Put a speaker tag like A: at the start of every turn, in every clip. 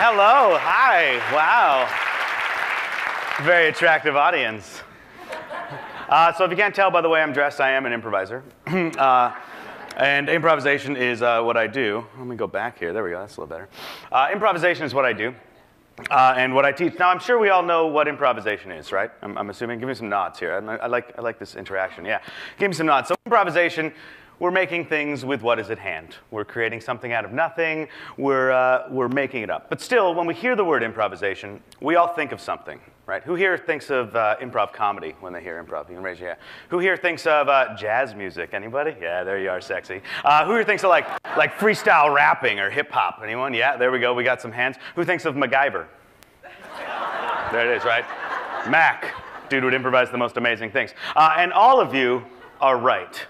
A: Hello, hi, wow. Very attractive audience. So if you can't tell by the way I'm dressed, I am an improviser. And improvisation is what I do. Let me go back here. There we go. That's a little better. Improvisation is what I do and what I teach. Now, I'm sure we all know what improvisation is, right? I'm assuming. Give me some nods here. I like this interaction. Yeah. Give me some nods. So improvisation, we're making things with what is at hand. We're creating something out of nothing. We're making it up. But still, when we hear the word improvisation, we all think of something. Right? Who here thinks of improv comedy when they hear improv? You can raise your hand. Who here thinks of jazz music? Anybody? Yeah, there you are, sexy. Who here thinks of like freestyle rapping or hip hop? Anyone? Yeah, there we go. We got some hands. Who thinks of MacGyver? There it is, right? Mac, dude would improvise the most amazing things. And all of you are right.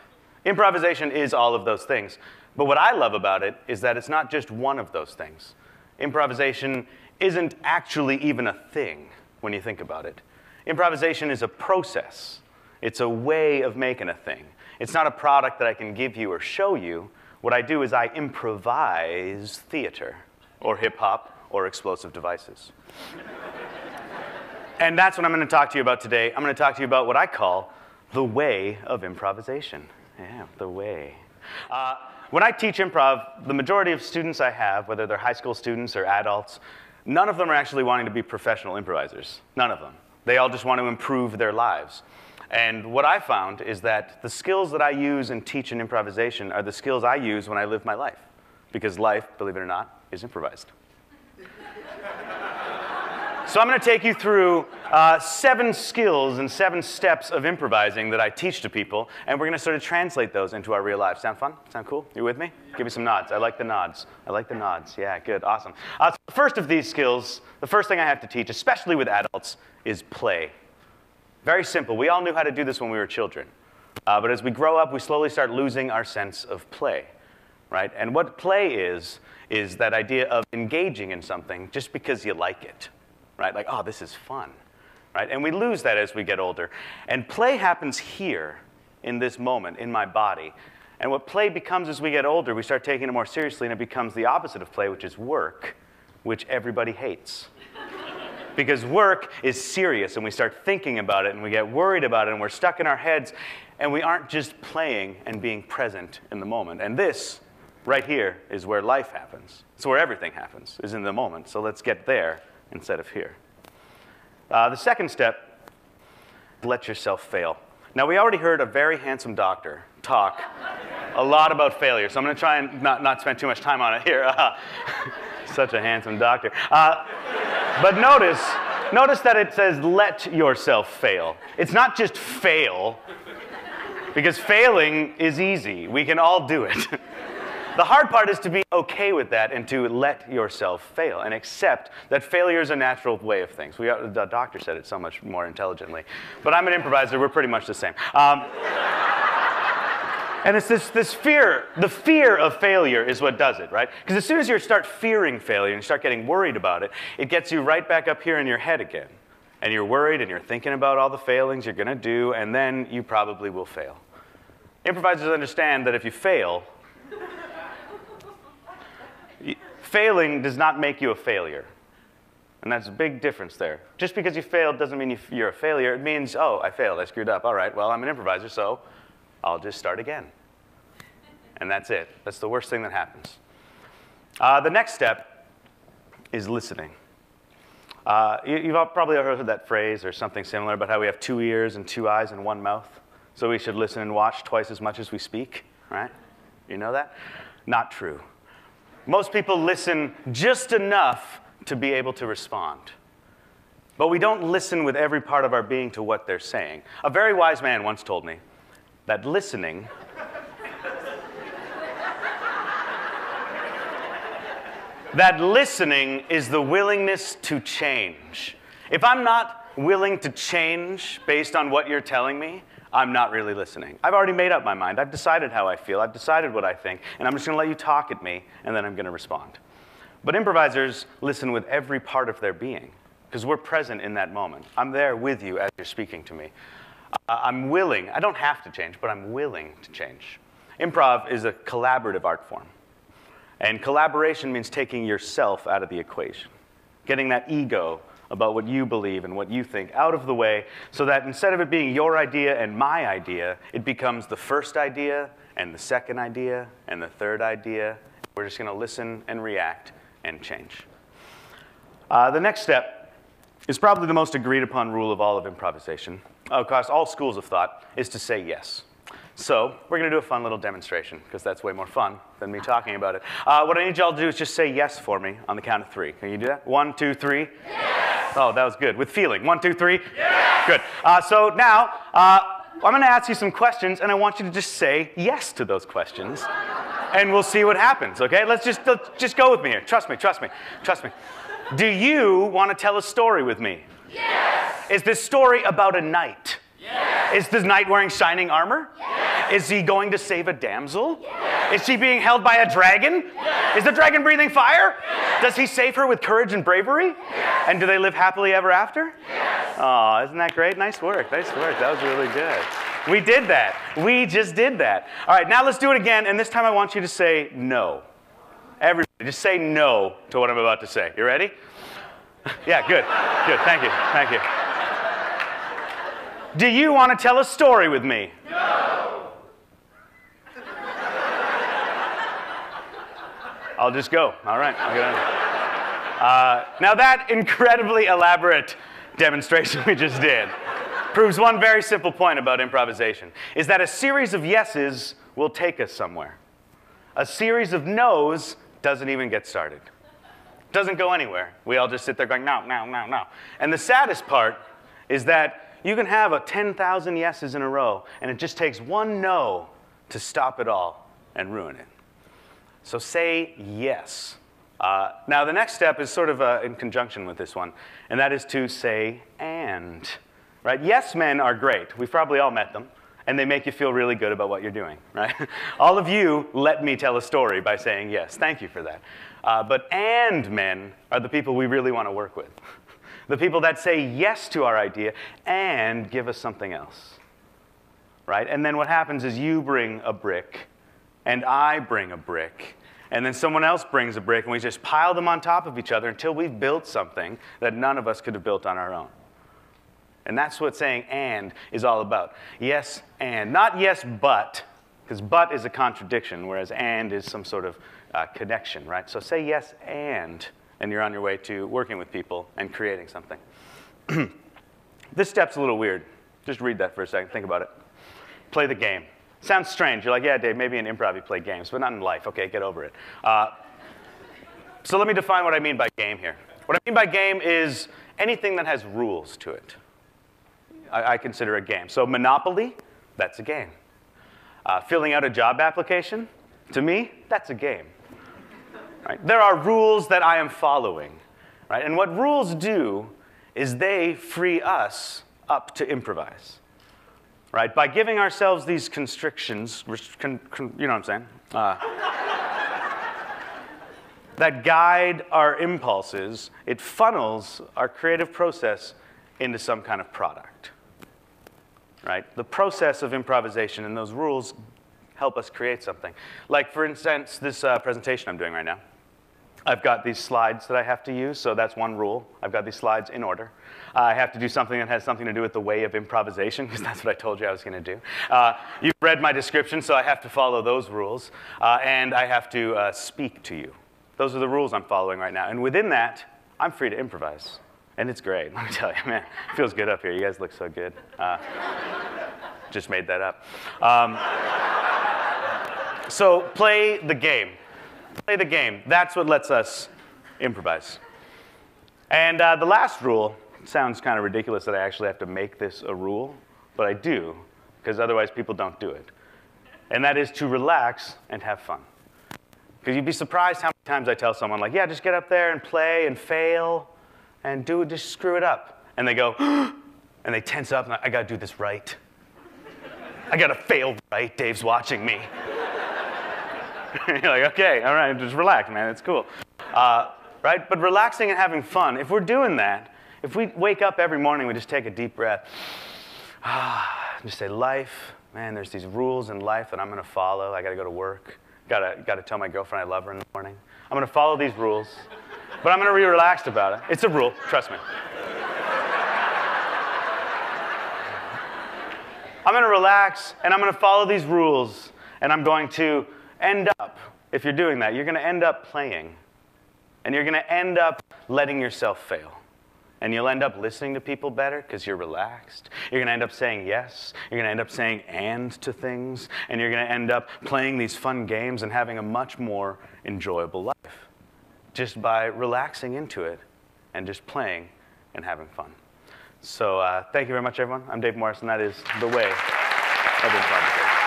A: Improvisation is all of those things. But what I love about it is that it's not just one of those things. Improvisation isn't actually even a thing. When you think about it. Improvisation is a process. It's a way of making a thing. It's not a product that I can give you or show you. What I do is I improvise theater, or hip-hop, or explosive devices. And that's what I'm going to talk to you about today. I'm going to talk to you about what I call the way of improvisation. Yeah, the way. When I teach improv, the majority of students I have, whether they're high school students or adults, none of them are actually wanting to be professional improvisers. None of them. They all just want to improve their lives. And what I found is that the skills that I use and teach in improvisation are the skills I use when I live my life. Because life, believe it or not, is improvised. So I'm going to take you through 7 skills and 7 steps of improvising that I teach to people, and we're going to sort of translate those into our real life. Sound fun? Sound cool? You with me? Give me some nods. I like the nods. I like the nods. Yeah, good. Awesome. So the first of these skills, the first thing I have to teach, especially with adults, is play. Very simple. We all knew how to do this when we were children. But as we grow up, we slowly start losing our sense of play. Right? And what play is that idea of engaging in something just because you like it. Right? Like, oh, this is fun. Right? And we lose that as we get older. And play happens here, in this moment, in my body. And what play becomes as we get older, we start taking it more seriously, and it becomes the opposite of play, which is work, which everybody hates. Because work is serious, and we start thinking about it, and we get worried about it, and we're stuck in our heads, and we aren't just playing and being present in the moment. And this, right here, is where life happens. It's where everything happens, is in the moment. So let's get there instead of here. The second step, let yourself fail. Now, we already heard a very handsome doctor talk a lot about failure, so I'm going to try and not spend too much time on it here. Such a handsome doctor. But notice that it says, let yourself fail. It's not just fail, because failing is easy. We can all do it. The hard part is to be okay with that and to let yourself fail and accept that failure is a natural way of things. The doctor said it so much more intelligently. But I'm an improviser. We're pretty much the same. And it's this fear. The fear of failure is what does it, right? Because as soon as you start fearing failure and you start getting worried about it, it gets you right back up here in your head again. And you're worried and you're thinking about all the failings you're going to do, and then you probably will fail. Improvisers understand that if you fail, failing does not make you a failure. And that's a big difference there. Just because you failed doesn't mean you're a failure. It means, oh, I failed. I screwed up. All right, well, I'm an improviser, so I'll just start again. And that's it. That's the worst thing that happens. The next step is listening. You've all probably heard that phrase or something similar about how we have 2 ears and 2 eyes and 1 mouth. So we should listen and watch twice as much as we speak, right? You know that? Not true. Most people listen just enough to be able to respond. But we don't listen with every part of our being to what they're saying. A very wise man once told me that listening is the willingness to change. If I'm not willing to change based on what you're telling me, I'm not really listening. I've already made up my mind. I've decided how I feel. I've decided what I think. And I'm just going to let you talk at me, and then I'm going to respond. But improvisers listen with every part of their being, because we're present in that moment. I'm there with you as you're speaking to me. I'm willing. I don't have to change, but I'm willing to change. Improv is a collaborative art form. And collaboration means taking yourself out of the equation. getting that ego about what you believe and what you think out of the way so that instead of it being your idea and my idea, it becomes the first idea and the second idea and the third idea. We're just going to listen and react and change. The next step is probably the most agreed upon rule of all of improvisation, across all schools of thought, is to say yes. So we're going to do a fun little demonstration, because that's way more fun than me talking about it. What I need y'all to do is just say yes for me on the count of 3. Can you do that? 1, 2, 3. Yes! Oh, that was good. With feeling. 1, 2, 3. Yes! Good. So now, I'm going to ask you some questions, and I want you to just say yes to those questions. And we'll see what happens, OK? Let's just go with me here. Trust me, trust me, trust me. Do you want to tell a story with me? Yes! Is this story about a knight? Yes! Is this knight wearing shining armor? Yes! Is he going to save a damsel? Yes! Is she being held by a dragon? Yes! Is the dragon breathing fire? Yes! Does he save her with courage and bravery? Yes! And do they live happily ever after? Yes! Oh, isn't that great? Nice work, nice work. That was really good. We did that. We just did that. All right, now let's do it again, and this time I want you to say no. Everybody, just say no to what I'm about to say. You ready? Yeah, good, good, thank you, thank you. Do you want to tell a story with me? No! I'll just go, all right, I'll get on. Now that incredibly elaborate demonstration we just did proves one very simple point about improvisation, is that a series of yeses will take us somewhere. A series of no's doesn't even get started. Doesn't go anywhere. We all just sit there going, no, no, no, no. And the saddest part is that you can have 10,000 yeses in a row, and it just takes one no to stop it all and ruin it. So say yes. Now, the next step is sort of in conjunction with this one, and that is to say and. Right? Yes men are great. We've probably all met them. And they make you feel really good about what you're doing, right? All of you let me tell a story by saying yes. Thank you for that. But and men are the people we really want to work with. The people that say yes to our idea and give us something else, right? And then what happens is you bring a brick, and I bring a brick, and then someone else brings a brick, and we just pile them on top of each other until we've built something that none of us could have built on our own. And that's what saying and is all about. Yes and. Not yes but, because but is a contradiction, whereas and is some sort of connection, right? So say yes and you're on your way to working with people and creating something. This step's a little weird. Just read that for a second. Think about it. Play the game. Sounds strange. You're like, yeah, Dave, maybe in improv you play games, but not in life. OK, get over it. So let me define what I mean by game here. What I mean by game is anything that has rules to it. I consider a game. So Monopoly, that's a game. Filling out a job application, to me, that's a game. Right? There are rules that I am following. Right? And what rules do is they free us up to improvise. Right? By giving ourselves these constrictions, you know what I'm saying? That guide our impulses, it funnels our creative process into some kind of product. Right? The process of improvisation and those rules help us create something. Like, for instance, this presentation I'm doing right now. I've got these slides that I have to use, so that's one rule. I've got these slides in order. I have to do something that has something to do with the way of improvisation, because that's what I told you I was going to do. You've read my description, so I have to follow those rules. And I have to speak to you. Those are the rules I'm following right now. And within that, I'm free to improvise. And it's great, let me tell you, man. It feels good up here. You guys look so good. Just made that up. So play the game. Play the game. That's what lets us improvise. And the last rule, it sounds kind of ridiculous that I actually have to make this a rule, but I do, because otherwise people don't do it. And that is to relax and have fun. Because you'd be surprised how many times I tell someone, like, yeah, just get up there and play and fail. And just screw it up. And they go, and they tense up, and I got to do this right. I got to fail right. Dave's watching me. You're like, OK, all right, just relax, man. It's cool. Right? But relaxing and having fun, if we're doing that, if we wake up every morning, we just take a deep breath, just say, life, man, there's these rules in life that I'm going to follow. I got to go to work. Got to tell my girlfriend I love her in the morning. I'm going to follow these rules. But I'm going to be relaxed about it. It's a rule, trust me. I'm going to relax, and I'm going to follow these rules, and I'm going to end up, if you're doing that, you're going to end up playing. And you're going to end up letting yourself fail. And you'll end up listening to people better because you're relaxed. You're going to end up saying yes. You're going to end up saying and to things. And you're going to end up playing these fun games and having a much more enjoyable life just by relaxing into it and just playing and having fun. So thank you very much, everyone. I'm Dave Morris, and that is The Way of Improvisation.